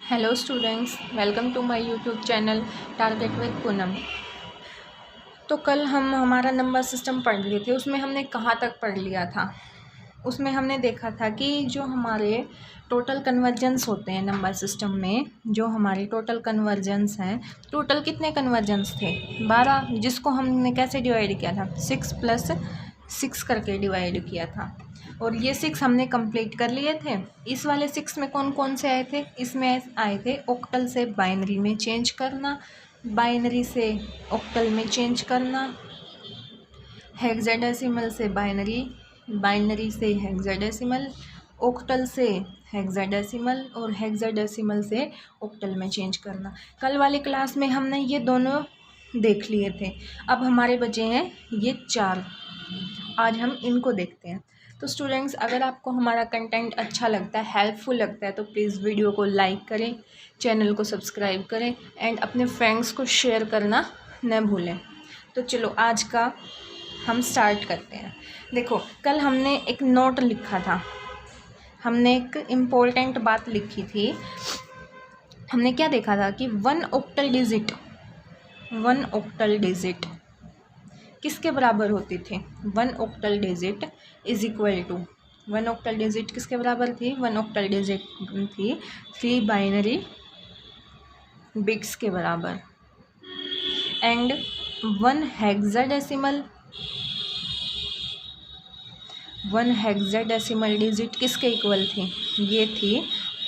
Hello students, welcome to my YouTube channel target with Poonam. तो कल हम हमारा नंबर सिस्टम पढ़ लिए थे। उसमें हमने कहाँ तक पढ़ लिया था? उसमें हमने देखा था कि जो हमारे टोटल कन्वर्जेंस होते हैं नंबर सिस्टम में, जो हमारे टोटल कन्वर्जेंस हैं, टोटल कितने कन्वर्जेंस थे? 12, जिसको हमने कैसे डिवाइड किया था? 6 + 6 करके डिवाइड किया था। और ये 6 हमने कंप्लीट कर लिए थे। इस वाले 6 में कौन कौन से आए थे? इसमें आए थे ऑक्टल से बाइनरी में चेंज करना, बाइनरी से ऑक्टल में चेंज करना, हेक्साडेसिमल से बाइनरी, बाइनरी से हेक्साडेसिमल, ऑक्टल से हेक्साडेसिमल और हेक्साडेसिमल से ऑक्टल में चेंज करना। कल वाली क्लास में हमने ये दोनों देख लिए थे। अब हमारे बचे हैं ये 4। आज हम इनको देखते हैं। तो स्टूडेंट्स, अगर आपको हमारा कंटेंट अच्छा लगता है, हेल्पफुल लगता है, तो प्लीज़ वीडियो को लाइक करें, चैनल को सब्सक्राइब करें एंड अपने फ्रेंड्स को शेयर करना न भूलें। तो चलो आज का हम स्टार्ट करते हैं। देखो, कल हमने एक नोट लिखा था, हमने एक इम्पोर्टेंट बात लिखी थी। हमने क्या देखा था कि वन ऑक्टल डिजिट किसके बराबर होती थी? One octal digit is equal to, one octal digit किसके बराबर थी? वन ऑक्टल डिजिट थी 3 बाइनरी बिट्स के बराबर। एंड वन हेक्साडेसिमल डिजिट किसके इक्वल थी? ये थी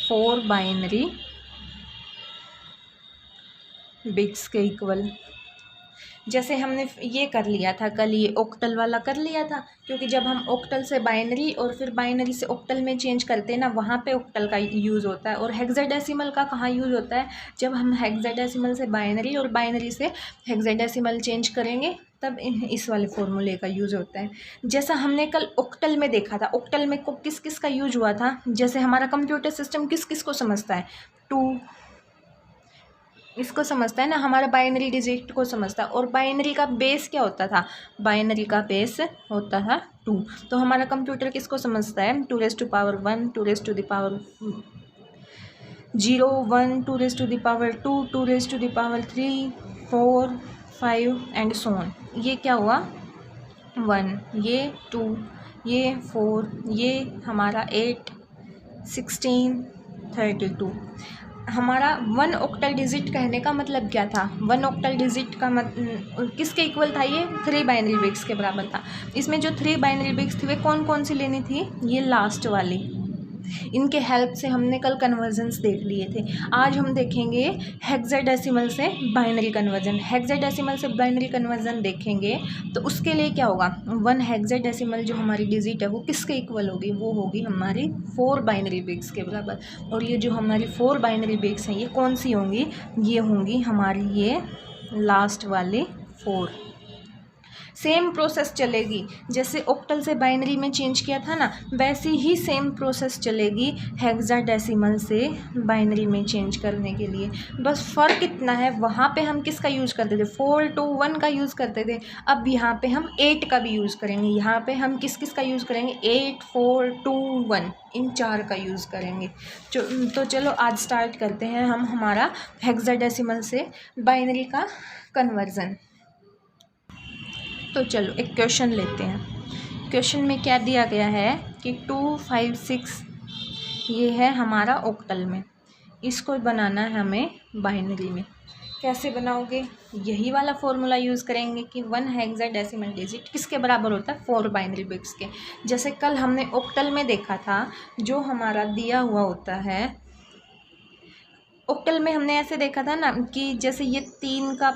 4 बाइनरी बिट्स के इक्वल। जैसे हमने ये कर लिया था कल, ये ऑक्टल वाला कर लिया था, क्योंकि जब हम ऑक्टल से बाइनरी और फिर बाइनरी से ऑक्टल में चेंज करते हैं ना, वहाँ पे ऑक्टल का यूज़ होता है। और हेक्साडेसिमल का कहाँ यूज़ होता है? जब हम हेक्साडेसिमल से बाइनरी और बाइनरी से हेक्साडेसिमल चेंज करेंगे, तब इस वाले फॉर्मूले का यूज़ होता है। जैसा हमने कल ऑक्टल में देखा था, ऑक्टल में को किस किस का यूज हुआ था? जैसे हमारा कंप्यूटर सिस्टम किस किस को समझता है? 2 इसको समझता है ना, हमारा बाइनरी डिजिट को समझता है। और बाइनरी का बेस क्या होता था? बाइनरी का बेस होता था 2। तो हमारा कंप्यूटर किसको समझता है? 2 raised to power 1, 2 raised to the power 0, 1, 2 raised to the power 2, 2 raised to the power 3, 4, 5 and so on. ये क्या हुआ? 1, ये 2, ये 4, ये हमारा 8, 16, 32। हमारा वन ऑक्टल डिजिट कहने का मतलब क्या था? वन ऑक्टल डिजिट का किसके इक्वल था? ये 3 बाइनरी बिट्स के बराबर था। इसमें जो 3 बाइनरी बिट्स थी वे कौन कौन सी लेनी थी? ये लास्ट वाली। इनके हेल्प से हमने कल कन्वर्जन्स देख लिए थे। आज हम देखेंगे हेक्साडेसिमल से बाइनरी कन्वर्जन। हेक्साडेसिमल से बाइनरी कन्वर्जन देखेंगे तो उसके लिए क्या होगा? वन हेक्साडेसिमल जो हमारी डिजिट है वो किसके इक्वल होगी? वो होगी हमारी 4 बाइनरी बिट्स के बराबर। और ये जो हमारी 4 बाइनरी बिट्स हैं, ये कौन सी होंगी? ये होंगी हमारी ये लास्ट वाली 4। सेम प्रोसेस चलेगी, जैसे ऑक्टल से बाइनरी में चेंज किया था ना, वैसी ही सेम प्रोसेस चलेगी हेक्साडेसिमल से बाइनरी में चेंज करने के लिए। बस फ़र्क इतना है, वहाँ पे हम किसका यूज़ करते थे? 4 to 1 का यूज़ करते थे। अब यहाँ पे हम 8 का भी यूज़ करेंगे। यहाँ पे हम किस किस का यूज़ करेंगे? 8, 4, 2, 1, इन 4 का यूज़ करेंगे। तो चलो आज स्टार्ट करते हैं हम हमारा हेक्साडेसिमल से बाइनरी का कन्वर्ज़न। तो चलो एक क्वेश्चन लेते हैं। क्वेश्चन में क्या दिया गया है कि 2, 5, 6 ये है हमारा ऑक्टल में, इसको बनाना है हमें बाइनरी में। कैसे बनाओगे? यही वाला फॉर्मूला यूज़ करेंगे कि वन हेक्साडेसिमल डिजिट किसके बराबर होता है? 4 बाइनरी बिट्स के। जैसे कल हमने ऑक्टल में देखा था, जो हमारा दिया हुआ होता है ऑक्टल में, हमने ऐसे देखा था ना कि जैसे ये 3 का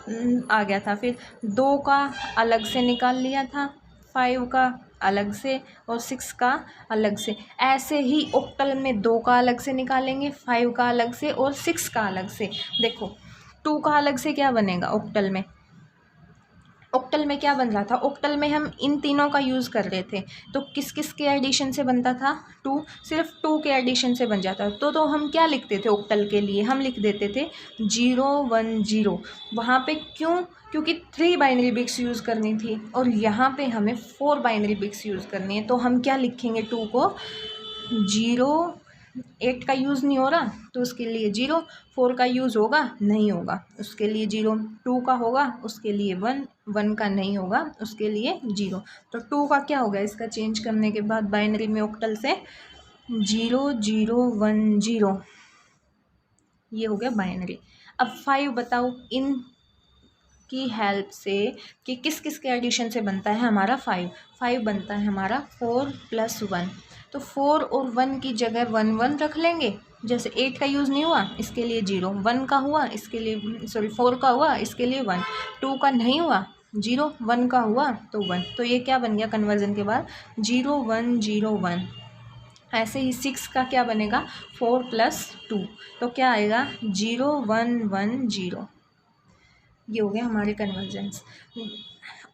आ गया था, फिर 2 का अलग से निकाल लिया था, 5 का अलग से और 6 का अलग से। ऐसे ही ऑक्टल में 2 का अलग से निकालेंगे, 5 का अलग से और 6 का अलग से। देखो 2 का अलग से क्या बनेगा? ऑक्टल में क्या बन रहा था? ऑक्टल में हम इन तीनों का यूज़ कर रहे थे, तो किस किस के एडिशन से बनता था? 2, सिर्फ 2 के एडिशन से बन जाता। तो हम क्या लिखते थे ऑक्टल के लिए? हम लिख देते थे 0, 1, 0। वहाँ पे क्यों? क्योंकि 3 बाइनरी बिट्स यूज़ करनी थी और यहाँ पे हमें 4 बाइनरी बिट्स यूज़ करनी है। तो हम क्या लिखेंगे? 2 को 0, 8 का यूज़ नहीं हो रहा तो उसके लिए 0, 4 का यूज़ होगा नहीं होगा उसके लिए 0, 2 का होगा उसके लिए 1, 1 का नहीं होगा उसके लिए 0। तो 2 का क्या होगा इसका चेंज करने के बाद बाइनरी में ऑक्टल से 0 0 1 0, ये हो गया बाइनरी। अब 5 बताओ इन की हेल्प से कि किस किस के एडिशन से बनता है हमारा 5 बनता है हमारा 4 + 1। तो 4 और 1 की जगह 1 1 रख लेंगे। जैसे 8 का यूज़ नहीं हुआ इसके लिए 0, 1 का हुआ इसके लिए 4 का हुआ इसके लिए 1, 2 का नहीं हुआ 0, 1 का हुआ तो 1। तो ये क्या बन गया कन्वर्जन के बाद 0 1 0 1। ऐसे ही 6 का क्या बनेगा 4 + 2, तो क्या आएगा 0 1 1 0। ये हो गया हमारे कन्वर्जेंस।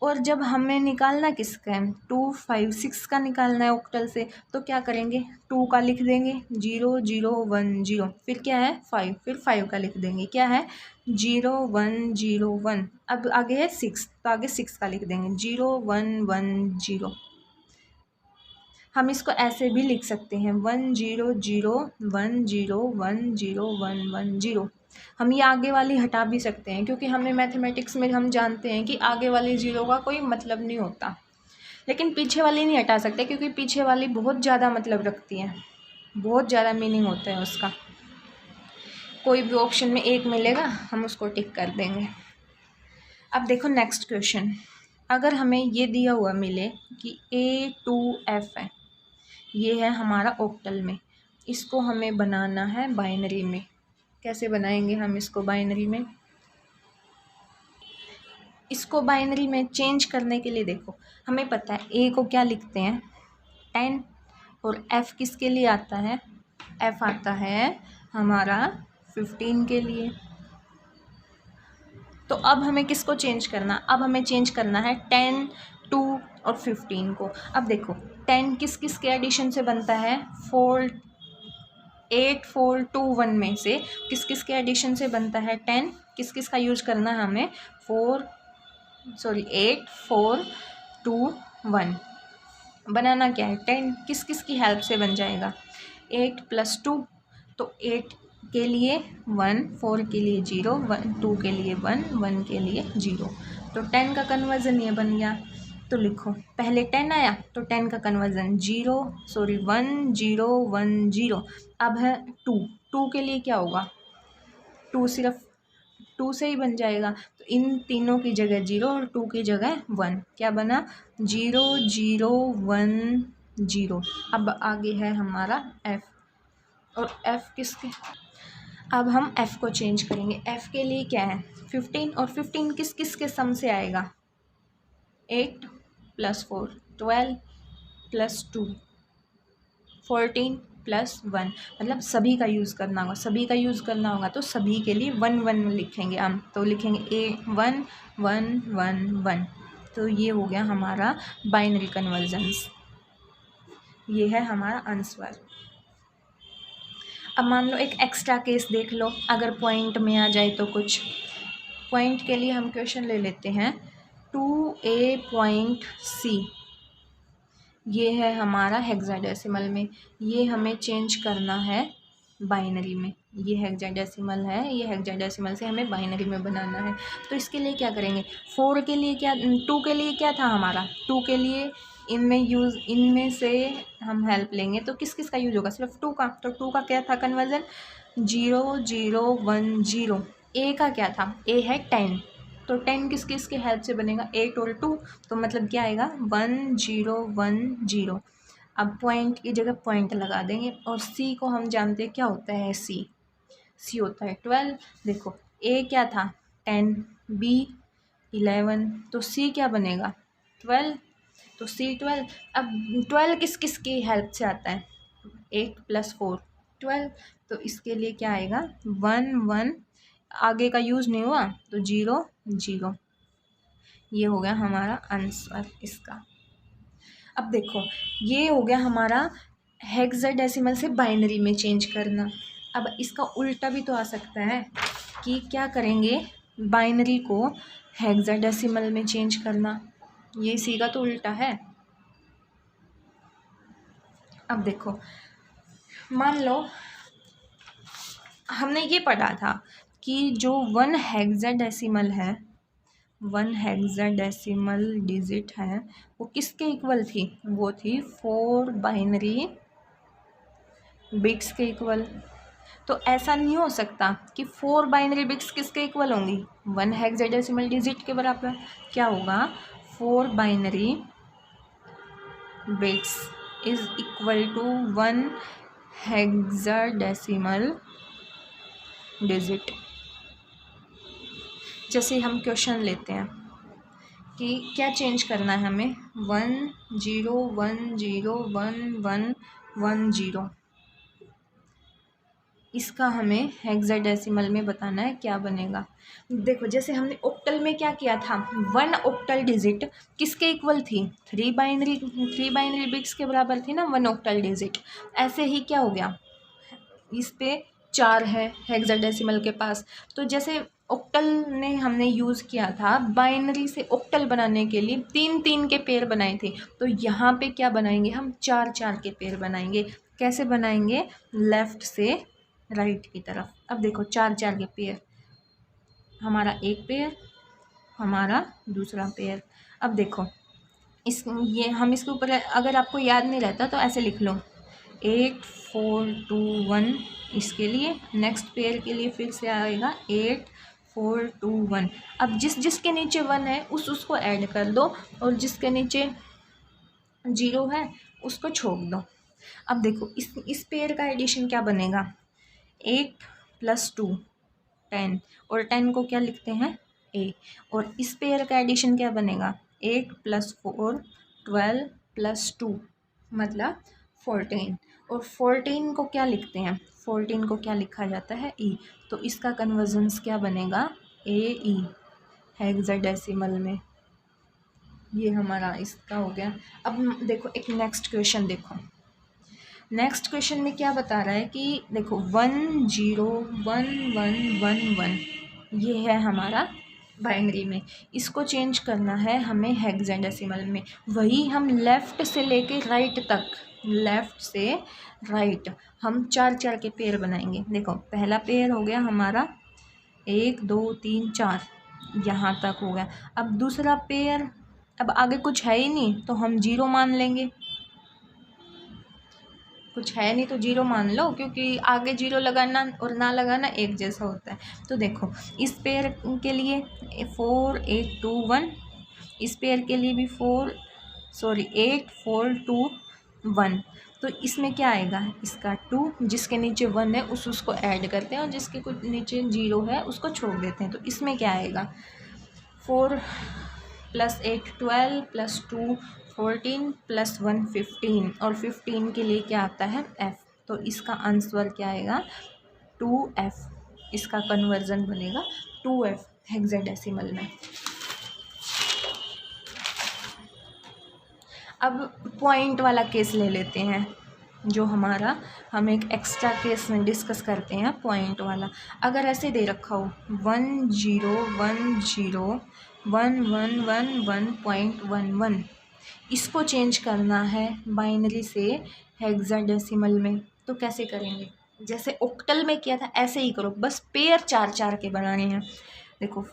और जब हमें निकालना किसका है 2 5 6 का निकालना है ऑक्टल से, तो क्या करेंगे 2 का लिख देंगे 0 0 1 0, फिर क्या है 5, फिर 5 का लिख देंगे क्या है 0 1 0 1। अब आगे है 6 तो आगे 6 का लिख देंगे 0 1 1 0। हम इसको ऐसे भी लिख सकते हैं 1 0 0 1 0 1 0 1 1 0। हम ये आगे वाली हटा भी सकते हैं क्योंकि हमें मैथमेटिक्स में हम जानते हैं कि आगे वाली 0 का कोई मतलब नहीं होता, लेकिन पीछे वाली नहीं हटा सकते क्योंकि पीछे वाली बहुत ज़्यादा मतलब रखती है, बहुत ज़्यादा मीनिंग होता है उसका। कोई भी ऑप्शन में एक मिलेगा हम उसको टिक कर देंगे। अब देखो नेक्स्ट क्वेश्चन, अगर हमें ये दिया हुआ मिले कि A2F है, ये है हमारा ऑक्टल में, इसको हमें बनाना है बाइनरी में। कैसे बनाएंगे हम इसको बाइनरी में? इसको बाइनरी में चेंज करने के लिए देखो हमें पता है A को क्या लिखते हैं 10, और F किसके लिए आता है, F आता है हमारा 15 के लिए। तो अब हमें किसको चेंज करना, अब हमें चेंज करना है 10 2 और 15 को। अब देखो 10 किस किस के एडिशन से बनता है 8 4 2 1 में से किस किस के एडिशन से बनता है 10, किस किस का यूज करना है हमें 8 4 2 1। बनाना क्या है 10 किस किस की हेल्प से बन जाएगा 8 + 2, तो 8 के लिए 1, 4 के लिए 0, 1 2 के लिए 1, 1 के लिए 0। तो 10 का कन्वर्जन ये बन गया। तो लिखो पहले 10 आया तो 10 का कन्वर्जन 1 0 1 0। अब है 2 के लिए क्या होगा 2 सिर्फ 2 से ही बन जाएगा, तो इन तीनों की जगह 0 और 2 की जगह 1, क्या बना 0 0 1 0। अब आगे है हमारा F, और F किसके, अब हम F को चेंज करेंगे। F के लिए क्या है 15, और 15 किस किस के सम से आएगा 8 + 4 12 + 2 14 + 1, मतलब सभी का यूज़ करना होगा, सभी का यूज़ करना होगा तो सभी के लिए 1 1 लिखेंगे हम, तो लिखेंगे A 1 1 1 1। तो ये हो गया हमारा बाइनरी कन्वर्जन्स, ये है हमारा आंसर। अब मान लो एक एक्स्ट्रा केस देख लो, अगर पॉइंट में आ जाए तो कुछ पॉइंट के लिए हम क्वेश्चन ले लेते हैं 2A.C, ये है हमारा हेक्साडेसिमल में, ये हमें चेंज करना है बाइनरी में। ये हेक्साडेसिमल है, ये हेक्साडेसिमल से हमें बाइनरी में बनाना है। तो इसके लिए क्या करेंगे 4 के लिए क्या 2 के लिए क्या था हमारा 2 के लिए इनमें से हम हेल्प लेंगे तो किस किस का यूज होगा सिर्फ 2 का, तो 2 का क्या था कन्वर्जन 0 0 1 0। A का क्या था A है 10, तो 10 किस किस के हेल्प से बनेगा 8 और 2, तो मतलब क्या आएगा 1 0 1 0। अब पॉइंट की जगह पॉइंट लगा देंगे, और C को हम जानते हैं क्या होता है C होता है 12। देखो A क्या था 10, B 11, तो C क्या बनेगा 12, तो C 12। अब 12 किस किस की हेल्प से आता है 8 + 4 12, तो इसके लिए क्या आएगा 1 1, आगे का यूज़ नहीं हुआ तो 0 0। ये हो गया हमारा आंसर इसका। अब देखो ये हो गया हमारा हेक्साडेसिमल से बाइनरी में चेंज करना। अब इसका उल्टा भी तो आ सकता है कि क्या करेंगे बाइनरी को हेक्साडेसिमल में चेंज करना, ये सी का तो उल्टा है। अब देखो मान लो हमने ये पढ़ा था कि जो 1 हेक्साडेसिमल है, 1 हेक्साडेसिमल डिजिट है, वो किसके इक्वल थी? वो थी 4 बाइनरी बिट्स के इक्वल। तो ऐसा नहीं हो सकता कि 4 बाइनरी बिट्स किसके इक्वल होंगी? 1 हेक्साडेसिमल डिजिट के बराबर। क्या होगा? 4 binary bits is equal to 1 hexadecimal digit. जैसे हम क्वेश्चन लेते हैं कि क्या चेंज करना है हमें, 1 0 1 0 1 1 1 0, इसका हमें हेक्साडेसिमल में बताना है क्या बनेगा। देखो जैसे हमने ऑक्टल में क्या किया था, 1 ऑक्टल डिजिट किसके इक्वल थी? 3 बाइनरी बिट्स के बराबर थी ना 1 ऑक्टल डिजिट। ऐसे ही क्या हो गया, इस पे 4 है हेक्साडेसिमल के पास। तो जैसे ऑक्टल ने हमने यूज़ किया था बाइनरी से ऑक्टल बनाने के लिए 3-3 के पेयर बनाए थे, तो यहाँ पे क्या बनाएंगे हम? 4-4 के पेयर बनाएंगे। कैसे बनाएंगे? लेफ़्ट से राइट की तरफ। अब देखो 4-4 के पेयर, हमारा एक पेयर, हमारा दूसरा पेयर। अब देखो ये हम इसके ऊपर अगर आपको याद नहीं रहता तो ऐसे लिख लो, 8 4 2 1 इसके लिए, नेक्स्ट पेयर के लिए फिर से आएगा 8 4 2 1। अब जिसके नीचे 1 है उसको ऐड कर दो, और जिसके नीचे 0 है उसको छोड़ दो। अब देखो इस पेयर का एडिशन क्या बनेगा? 8 + 2 10, और 10 को क्या लिखते हैं? ए। और इस पेयर का एडिशन क्या बनेगा? 8 + 4 12 + 2 मतलब 14, और 14 को क्या लिखते हैं? 14 को क्या लिखा जाता है? ई। तो इसका कन्वर्जन्स क्या बनेगा? ए ई हेक्साडेसिमल में। ये हमारा इसका हो गया। अब देखो एक नेक्स्ट क्वेश्चन देखो, नेक्स्ट क्वेश्चन में क्या बता रहा है कि देखो 1 0 1 1 1 1 ये है हमारा बाइनरी में, इसको चेंज करना है हमें हेक्साडेसिमल में। वही हम लेफ़्ट से लेके राइट तक, लेफ़्ट से राइट हम 4-4 के पेयर बनाएंगे। देखो पहला पेयर हो गया हमारा 1 2 3 4, यहाँ तक हो गया। अब दूसरा पेयर, अब आगे कुछ है ही नहीं तो हम 0 मान लेंगे, कुछ है नहीं तो 0 मान लो, क्योंकि आगे 0 लगाना और ना लगाना एक जैसा होता है। तो देखो इस पेयर के लिए 4 8 2 1, इस पेयर के लिए भी 8 4 2 1। तो इसमें क्या आएगा? इसका 2, जिसके नीचे 1 है उसको ऐड करते हैं, और जिसके कुछ नीचे 0 है उसको छोड़ देते हैं। तो इसमें क्या आएगा? 4 + 8 12 + 2 14 + 1 15, और 15 के लिए क्या आता है? F। तो इसका आंसर क्या आएगा? 2F। इसका कन्वर्जन बनेगा 2F हेक्साडेसिमल में। अब पॉइंट वाला केस ले लेते हैं, जो हमारा हम एक एक्स्ट्रा केस में डिस्कस करते हैं पॉइंट वाला। अगर ऐसे दे रखा हो 1 0 1 0 1 1 1 1.11, इसको चेंज करना है बाइनरी से हेक्साडेसिमल में, तो कैसे करेंगे? जैसे ऑक्टल में किया था ऐसे ही करो, बस पेयर 4-4 के बनाने हैं। देखो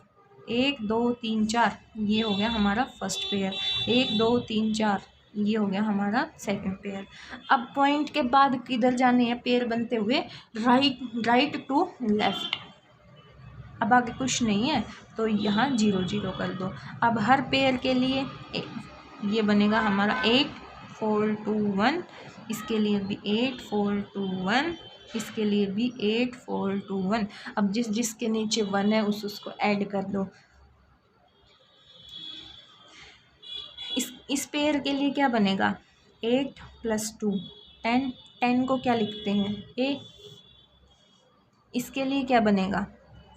1 2 3 4 ये हो गया हमारा फर्स्ट पेयर, 1 2 3 4 ये हो गया हमारा सेकंड पेयर। अब पॉइंट के बाद किधर जाने हैं पेयर बनते हुए? Right to left. अब आगे कुछ नहीं है तो यहाँ 0 0 कर दो। अब हर पेयर के लिए ये बनेगा हमारा 8 4 2 1, इसके लिए भी 8 4 2 1, इसके लिए भी 8 4 2 1। अब जिसके नीचे 1 है उसको ऐड कर दो। इस पेयर के लिए क्या बनेगा? 8 + 2 10, 10 को क्या लिखते हैं? ए। इसके लिए क्या बनेगा?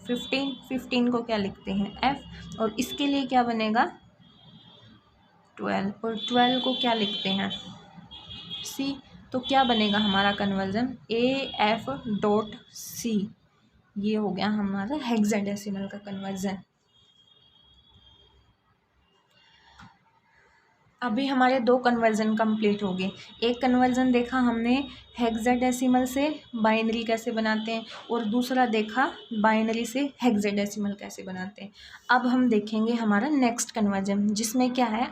15, 15 को क्या लिखते हैं? F। और इसके लिए क्या बनेगा? 12, और 12 को क्या लिखते हैं? C। तो क्या बनेगा हमारा कन्वर्जन? AF.C। ये हो गया हमारा हेक्साडेसिमल का कन्वर्जन। अभी हमारे 2 कन्वर्ज़न कंप्लीट हो गए। एक कन्वर्ज़न देखा हमने हेक्साडेसिमल से बाइनरी कैसे बनाते हैं, और दूसरा देखा बाइनरी से हेक्साडेसिमल कैसे बनाते हैं। अब हम देखेंगे हमारा नेक्स्ट कन्वर्ज़न, जिसमें क्या है,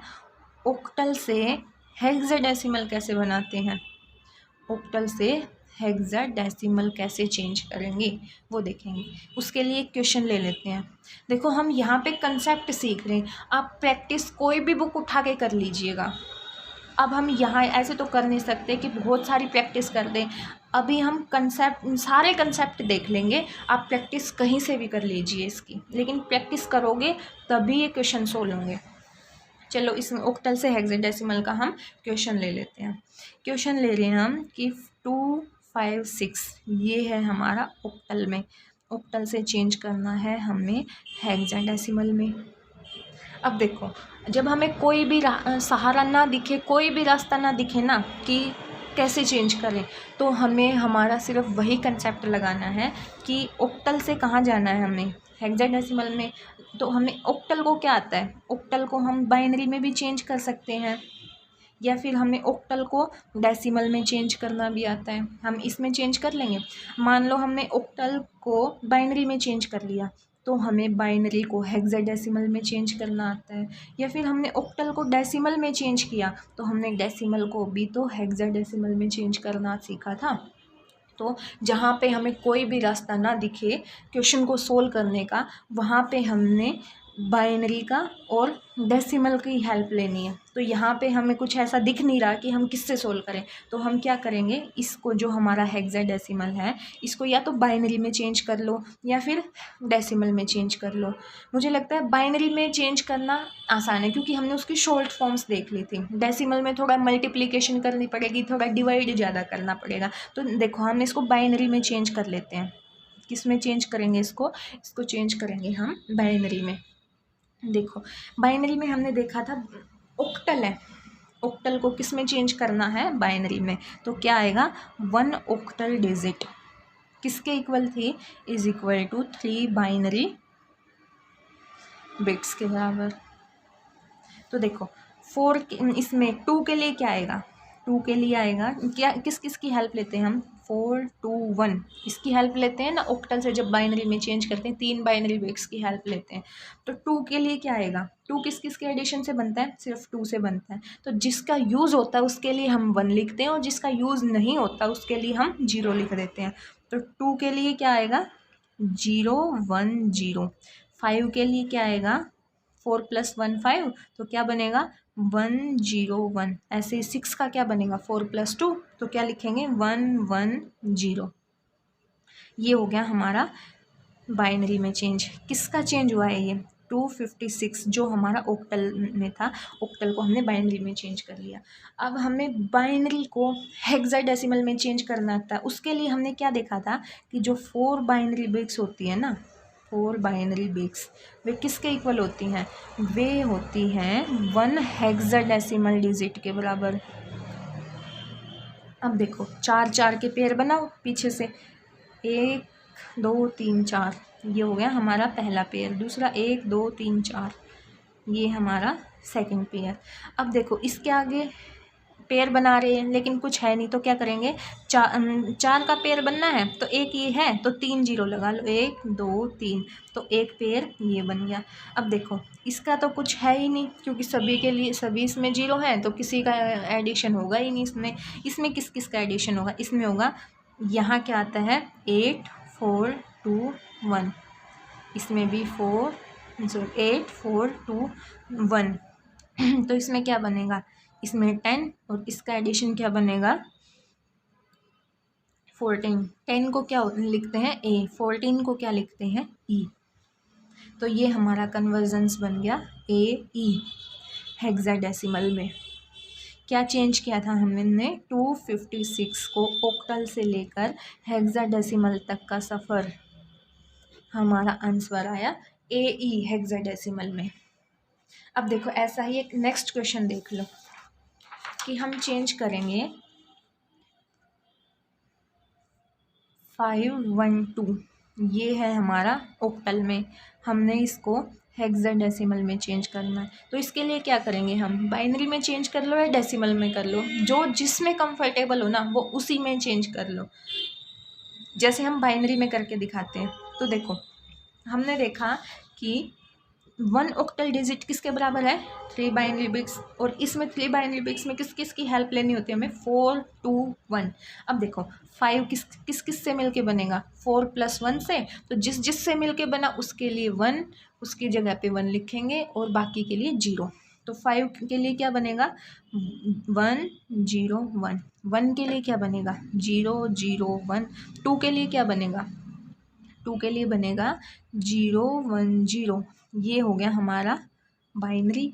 ऑक्टल से हेक्साडेसिमल कैसे बनाते हैं, ऑक्टल से हेक्साडेसिमल कैसे चेंज करेंगे वो देखेंगे। उसके लिए एक क्वेश्चन ले लेते हैं। देखो हम यहाँ पे कंसेप्ट सीख रहे हैं, आप प्रैक्टिस कोई भी बुक उठा के कर लीजिएगा। अब हम यहाँ ऐसे तो कर नहीं सकते कि बहुत सारी प्रैक्टिस कर दें। अभी हम सारे कंसेप्ट देख लेंगे, आप प्रैक्टिस कहीं से भी कर लीजिए इसकी, लेकिन प्रैक्टिस करोगे तभी ये क्वेश्चन सोल्व होंगे। चलो इसमें ऑक्टल से हेक्साडेसिमल का हम क्वेश्चन ले लेते हैं। क्वेश्चन ले रहे हैं हम कि 2, 5, 6 ये है हमारा ऑक्टल में, ऑक्टल से चेंज करना है हमें हेक्साडेसिमल में। अब देखो, जब हमें कोई भी सहारा ना दिखे, कोई भी रास्ता ना दिखे ना कि कैसे चेंज करें, तो हमें हमारा सिर्फ वही कंसेप्ट लगाना है कि ऑक्टल से कहाँ जाना है हमें, हेक्साडेसिमल में। तो हमें ऑक्टल को क्या आता है, ऑक्टल को हम बाइनरी में भी चेंज कर सकते हैं, या फिर हमें ऑक्टल को डेसिमल में चेंज करना भी आता है, हम इसमें चेंज कर लेंगे। मान लो हमने ऑक्टल को बाइनरी में चेंज कर लिया, तो हमें बाइनरी को हेक्साडेसिमल में चेंज करना आता है, या फिर हमने ऑक्टल को डेसिमल में चेंज किया, तो हमने डेसिमल को भी तो हेक्साडेसिमल में चेंज करना सीखा था। तो जहाँ पे हमें कोई भी रास्ता ना दिखे क्वेश्चन को सोल्व करने का, वहाँ पे हमने बाइनरी का और डेसिमल की हेल्प लेनी है। तो यहाँ पे हमें कुछ ऐसा दिख नहीं रहा कि हम किससे सोल्व करें, तो हम क्या करेंगे, इसको जो हमारा हेक्साडेसिमल है इसको या तो बाइनरी में चेंज कर लो या फिर डेसिमल में चेंज कर लो। मुझे लगता है बाइनरी में चेंज करना आसान है, क्योंकि हमने उसकी शॉर्ट फॉर्म्स देख ली थी। डेसिमल में थोड़ा मल्टीप्लिकेशन करनी पड़ेगी, थोड़ा डिवाइड ज़्यादा करना पड़ेगा। तो देखो हम इसको बाइनरी में चेंज कर लेते हैं। किस में चेंज करेंगे इसको चेंज करेंगे हम बाइनरी में। देखो बाइनरी में हमने देखा था ऑक्टल है, ऑक्टल को किस में चेंज करना है, बाइनरी में। तो क्या आएगा, 1 ऑक्टल डिजिट किसके इक्वल थी, is equal to 3 binary bits के बराबर। तो देखो 4 इसमें 2 के लिए क्या आएगा, 2 के लिए आएगा क्या, किस किस की हेल्प लेते हैं हम, 4, 2, 1 इसकी हेल्प लेते हैं ना ऑक्टल से, जब बाइनरी में चेंज करते हैं 3 बाइनरी बिट्स की हेल्प लेते हैं। तो 2 के लिए क्या आएगा, 2 किस किस के एडिशन से बनता है, सिर्फ 2 से बनता है। तो जिसका यूज़ होता है उसके लिए हम 1 लिखते हैं, और जिसका यूज़ नहीं होता उसके लिए हम 0 लिख देते हैं। तो 2 के लिए क्या आएगा, 0, 1, 0। 5 के लिए क्या आएगा, 4 + 1 5, तो क्या बनेगा 1, 0, 1। ऐसे ही 6 का क्या बनेगा, 4 + 2, तो क्या लिखेंगे 1, 1, 0। ये हो गया हमारा बाइनरी में चेंज। किसका चेंज हुआ है, ये 256 जो हमारा ऑक्टल में था, ऑक्टल को हमने बाइनरी में चेंज कर लिया। अब हमें बाइनरी को हेक्साडेसिमल में चेंज करना था, उसके लिए हमने क्या देखा था कि जो 4 बाइनरी बिट्स होती है ना, 4 बाइनरी बिट्स वे किसके इक्वल होती हैं, वे होती हैं 1 हेक्साडेसिमल डिजिट के बराबर। अब देखो 4 4 के पेयर बनाओ पीछे से, 1, 2, 3, 4, ये हो गया हमारा पहला पेयर। दूसरा 1, 2, 3, 4, ये हमारा सेकंड पेयर। अब देखो इसके आगे पेयर बना रहे हैं लेकिन कुछ है नहीं, तो क्या करेंगे, 4 का पेयर बनना है, तो एक ये है तो 3 0 लगा लो, 1, 2, 3, तो एक पेयर ये बन गया। अब देखो इसका तो कुछ है ही नहीं, क्योंकि सभी के लिए सभी इसमें 0 है, तो किसी का एडिशन होगा ही नहीं इसमें। इसमें किस किस का एडिशन होगा, इसमें होगा, यहाँ क्या आता है 8, 4, 2, 1, इसमें भी 8, 4, 2, 1, तो इसमें क्या बनेगा, इसमें 10, और इसका एडिशन क्या बनेगा 14। 10 को क्या लिखते हैं ए, 14 को क्या लिखते हैं ई। तो ये हमारा कन्वर्जन्स बन गया ए ई हेक्साडेसिमल में। क्या चेंज किया था हमने, 256 को ऑक्टल से लेकर हेक्साडेसिमल तक का सफ़र, हमारा आंसर आया ए ई हेक्साडेसिमल में। अब देखो ऐसा ही एक नेक्स्ट क्वेश्चन देख लो कि हम चेंज करेंगे 5, 1, 2, ये है हमारा ऑक्टल में, हमने इसको हेक्साडेसिमल में चेंज करना है। तो इसके लिए क्या करेंगे हम, बाइनरी में चेंज कर लो या डेसिमल में कर लो, जो जिसमें कंफर्टेबल हो ना वो उसी में चेंज कर लो। जैसे हम बाइनरी में करके दिखाते हैं। तो देखो हमने देखा कि 1 ऑक्टल डिजिट किसके बराबर है, 3 बाइनरी बिट्स। और इसमें 3 बाइनरी बिट्स में किस किस की हेल्प लेनी होती है हमें, 4 2 1। अब देखो 5 किस किस से मिलके बनेगा, 4 + 1 से। तो जिस जिस से मिलके बना उसके लिए 1, उसकी जगह पे 1 लिखेंगे और बाकी के लिए 0। तो 5 के लिए क्या बनेगा, 1 0 1। 1 के लिए क्या बनेगा, 0 0 1। 2 के लिए क्या बनेगा, 2 के लिए बनेगा 0 1 0। ये हो गया हमारा बाइनरी,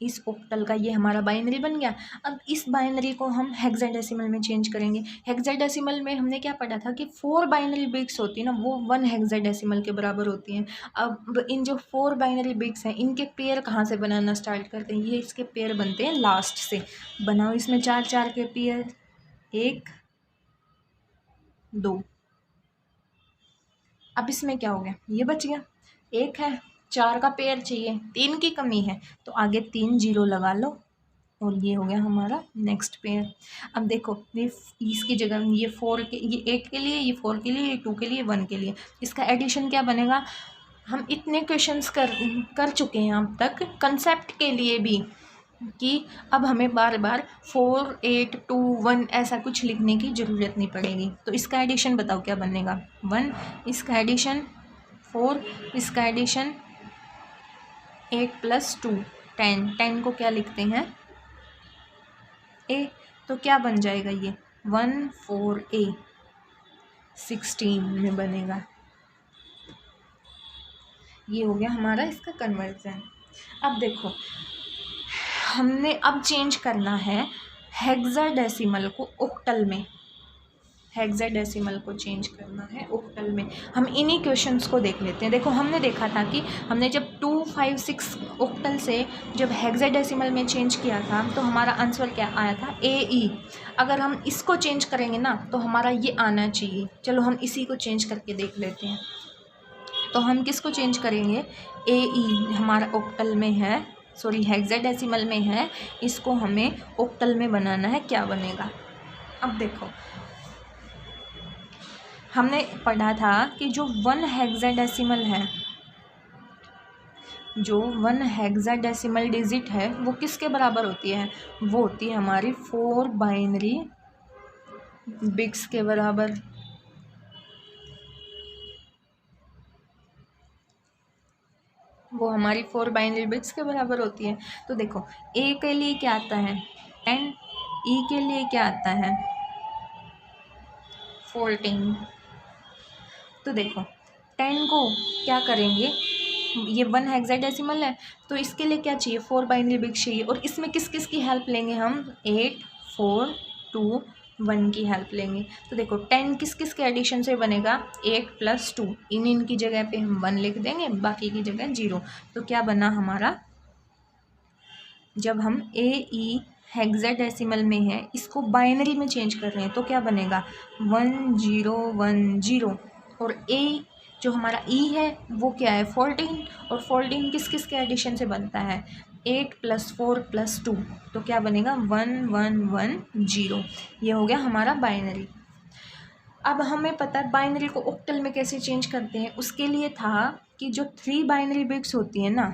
इस ऑक्टल का ये हमारा बाइनरी बन गया। अब इस बाइनरी को हम हेक्साडेसिमल में चेंज करेंगे। हेक्साडेसिमल में हमने क्या पढ़ा था कि 4 बाइनरी बिट्स होती है ना, वो 1 हेक्साडेसिमल के बराबर होती हैं। अब इन जो 4 बाइनरी बिट्स हैं इनके पेयर कहाँ से बनाना स्टार्ट करते हैं, ये इसके पेयर बनते हैं लास्ट से। बनाओ इसमें 4 4 के पेयर, 1 2। अब इसमें क्या हो गया, ये बच गया, 1 है, 4 का पेयर चाहिए, 3 की कमी है, तो आगे 3 0 लगा लो और ये हो गया हमारा नेक्स्ट पेयर। अब देखो ये इसकी जगह ये 4 के, ये 8 के लिए, ये 4 के लिए, ये 2 के लिए, 1 के लिए, इसका एडिशन क्या बनेगा। हम इतने क्वेश्चंस कर चुके हैं अब तक कंसेप्ट के लिए भी, कि अब हमें बार बार 4 8 2 1 ऐसा कुछ लिखने की ज़रूरत नहीं पड़ेगी। तो इसका एडिशन बताओ क्या बनेगा, 1, इसका एडिशन 4, इसका एडिशन 8 + 2 10। 10 को क्या लिखते हैं, ए। तो क्या बन जाएगा ये 1 4 A 16 में बनेगा। ये हो गया हमारा इसका कन्वर्जन। अब देखो हमने अब चेंज करना है हेक्साडेसिमल को ऑक्टल में, हेक्साडेसिमल को चेंज करना है ऑक्टल में। हम इन्हीं क्वेश्चंस को देख लेते हैं। देखो हमने देखा था कि हमने जब 2 5 6 ऑक्टल से जब हेक्साडेसिमल में चेंज किया था तो हमारा आंसर क्या आया था, AE। अगर हम इसको चेंज करेंगे ना तो हमारा ये आना चाहिए। चलो हम इसी को चेंज करके देख लेते हैं। तो हम किसको चेंज करेंगे, AE हमारा ऑक्टल में है, सॉरी हेक्साडेसिमल में है, इसको हमें ऑक्टल में बनाना है, क्या बनेगा। अब देखो हमने पढ़ा था कि जो 1 हेक्साडेसिमल है, जो 1 हेक्साडेसिमल डिजिट है वो किसके बराबर होती है, वो होती है हमारी 4 बाइनरी बिट्स के बराबर। वो हमारी 4 बाइनरी बिट्स के बराबर होती है। तो देखो ए के लिए क्या आता है 10, ई के लिए क्या आता है 14। तो देखो 10 को क्या करेंगे, ये 1 हेक्साडेसिमल है तो इसके लिए क्या चाहिए, 4 बाइनरी बिट्स चाहिए। और इसमें किस किस की हेल्प लेंगे हम, 8 4 2 1 की हेल्प लेंगे। तो देखो 10 किस किस के एडिशन से बनेगा, 8 + 2। इन की जगह पे हम 1 लिख देंगे, बाकी की जगह 0। तो क्या बना हमारा, जब हम AE हेक्साडेसिमल में है इसको बाइनरी में चेंज कर रहे हैं तो क्या बनेगा 1 0 1 0। और A जो हमारा E है वो क्या है 14। और 14 किस किस के एडिशन से बनता है, 8 + 4 + 2। तो क्या बनेगा 1 1 1 0। ये हो गया हमारा बाइनरी। अब हमें पता है बाइनरी को ऑक्टल में कैसे चेंज करते हैं। उसके लिए था कि जो 3 बाइनरी बिट्स होती हैं ना,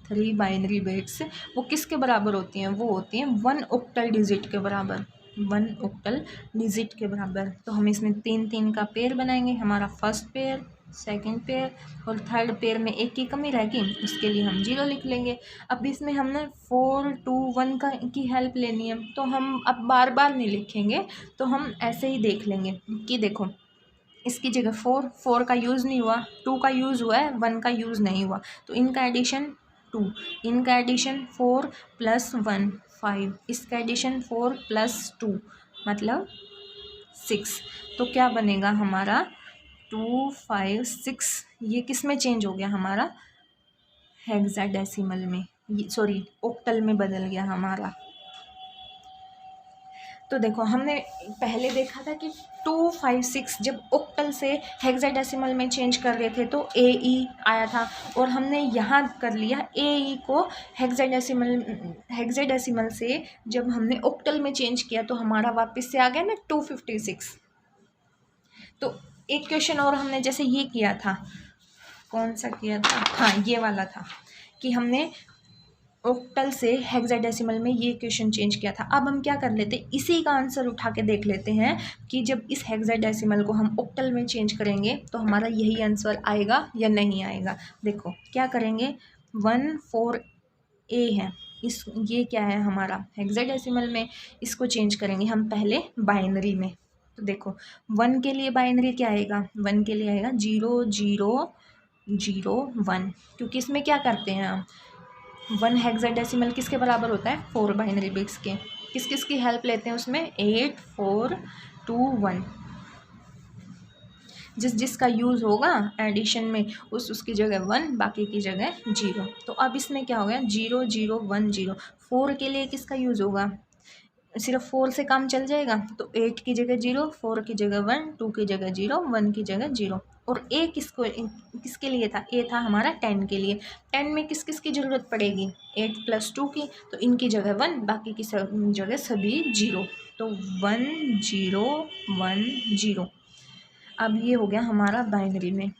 3 बाइनरी बिट्स वो किसके बराबर होती हैं, वो होती हैं 1 ऑक्टल डिजिट के बराबर, 1 ऑक्टल डिजिट के बराबर। तो हम इसमें 3 3 का पेयर बनाएंगे, हमारा फर्स्ट पेयर, सेकंड पेयर और थर्ड पेयर में 1 की कमी रहेगी, उसके लिए हम 0 लिख लेंगे। अब इसमें हमने 4 2 1 की हेल्प लेनी है तो हम अब बार बार नहीं लिखेंगे, तो हम ऐसे ही देख लेंगे कि देखो इसकी जगह 4 का यूज़ नहीं हुआ, 2 का यूज़ हुआ है, 1 का यूज़ नहीं हुआ। तो इनका एडिशन 2, इनका एडिशन 4 + 1 5, इसका एडिशन 4 + 2 मतलब 6। तो क्या बनेगा हमारा 2 5 6। ये किस में चेंज हो गया हमारा, हेक्साडेसिमल में, सॉरी ऑक्टल में बदल गया हमारा। तो देखो हमने पहले देखा था कि 256 जब ऑक्टल से हेक्साडेसिमल में चेंज कर रहे थे तो AE आया था, और हमने यहाँ कर लिया AE को हेक्साडेसिमल से जब हमने ऑक्टल में चेंज किया तो हमारा वापस से आ गया ना 256। तो एक क्वेश्चन और हमने जैसे ये किया था, कौन सा किया था, हाँ ये वाला था कि हमने ऑक्टल से हेक्साडेसिमल में ये क्वेश्चन चेंज किया था। अब हम क्या कर लेते, इसी का आंसर उठा के देख लेते हैं कि जब इस हेक्साडेसिमल को हम ऑक्टल में चेंज करेंगे तो हमारा यही आंसर आएगा या नहीं आएगा। देखो क्या करेंगे, 14A है, ये क्या है हमारा हेक्साडेसिमल में, इसको चेंज करेंगे हम पहले बाइनरी में। तो देखो 1 के लिए बाइनरी क्या आएगा, 1 के लिए आएगा 0001, क्योंकि इसमें क्या करते हैं हम, 1 हेक्साडेसिमल किसके बराबर होता है, 4 बाइनरी बिट्स के। किस किस की हेल्प लेते हैं उसमें, 8 4 2 1, जिसका यूज़ होगा एडिशन में उसकी जगह 1, बाकी की जगह 0। तो अब इसमें क्या हो गया, 0010। 4 के लिए किसका यूज़ होगा, सिर्फ 4 से काम चल जाएगा, तो 8 की जगह 0, 4 की जगह 1, 2 की जगह 0, 1 की जगह 0। और A किसके लिए था, A था हमारा 10 के लिए। 10 में किस किस की ज़रूरत पड़ेगी, 8 + 2 की, तो इनकी जगह 1, बाकी की जगह सभी 0, तो 1 0 1 0। अब ये हो गया हमारा बाइनरी में।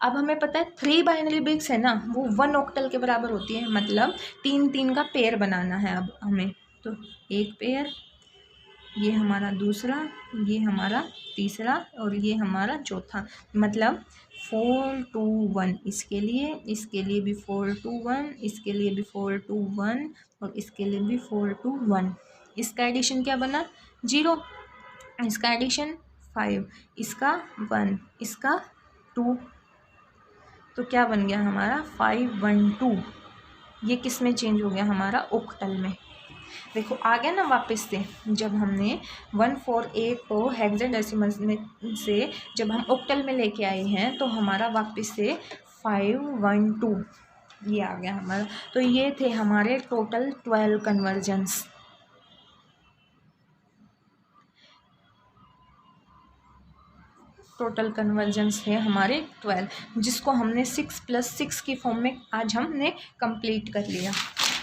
अब हमें पता है 3 बाइनरी बिट्स है ना, वो 1 ऑक्टल के बराबर होती है, मतलब 3 का पेयर बनाना है अब हमें। तो एक पेयर, ये हमारा दूसरा, ये हमारा तीसरा, और ये हमारा चौथा, मतलब 4 2 1 इसके लिए भी 4 2 1, इसके लिए भी 4 2 1, और इसके लिए भी 4 2 1। इसका एडिशन क्या बना, 0, इसका एडिशन 5, इसका 1, इसका 2, तो क्या बन गया हमारा 5 1 2। ये किस में चेंज हो गया हमारा, ऑक्टल में। देखो आ गया ना वापस से, जब हमने 14A को हेक्साडेसिमल में से जब हम ऑक्टल में लेके आए हैं तो हमारा वापस से 5 1 2 ये आ गया हमारा। तो ये थे हमारे टोटल 12 कन्वर्जन्स। टोटल कन्वर्जन्स है हमारे 12, जिसको हमने 6 + 6 की फॉर्म में आज हमने कंप्लीट कर लिया।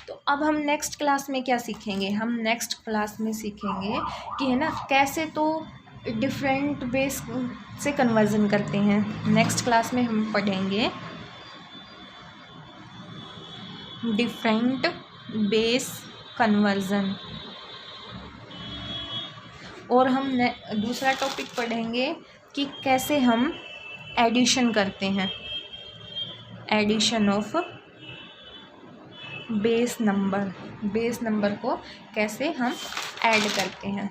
तो अब हम नेक्स्ट क्लास में क्या सीखेंगे, हम नेक्स्ट क्लास में सीखेंगे कि है ना कैसे तो डिफरेंट बेस से कन्वर्जन करते हैं। नेक्स्ट क्लास में हम पढ़ेंगे डिफरेंट बेस कन्वर्जन, और हम दूसरा टॉपिक पढ़ेंगे कि कैसे हम एडिशन करते हैं, एडिशन ऑफ बेस नंबर को कैसे हम ऐड करते हैं,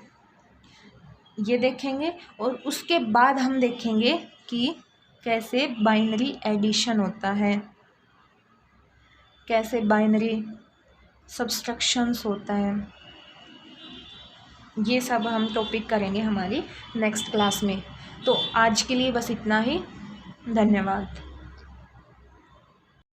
ये देखेंगे। और उसके बाद हम देखेंगे कि कैसे बाइनरी एडिशन होता है, कैसे बाइनरी सब्सट्रैक्शंस होता है। ये सब हम टॉपिक करेंगे हमारी नेक्स्ट क्लास में। तो आज के लिए बस इतना ही, धन्यवाद।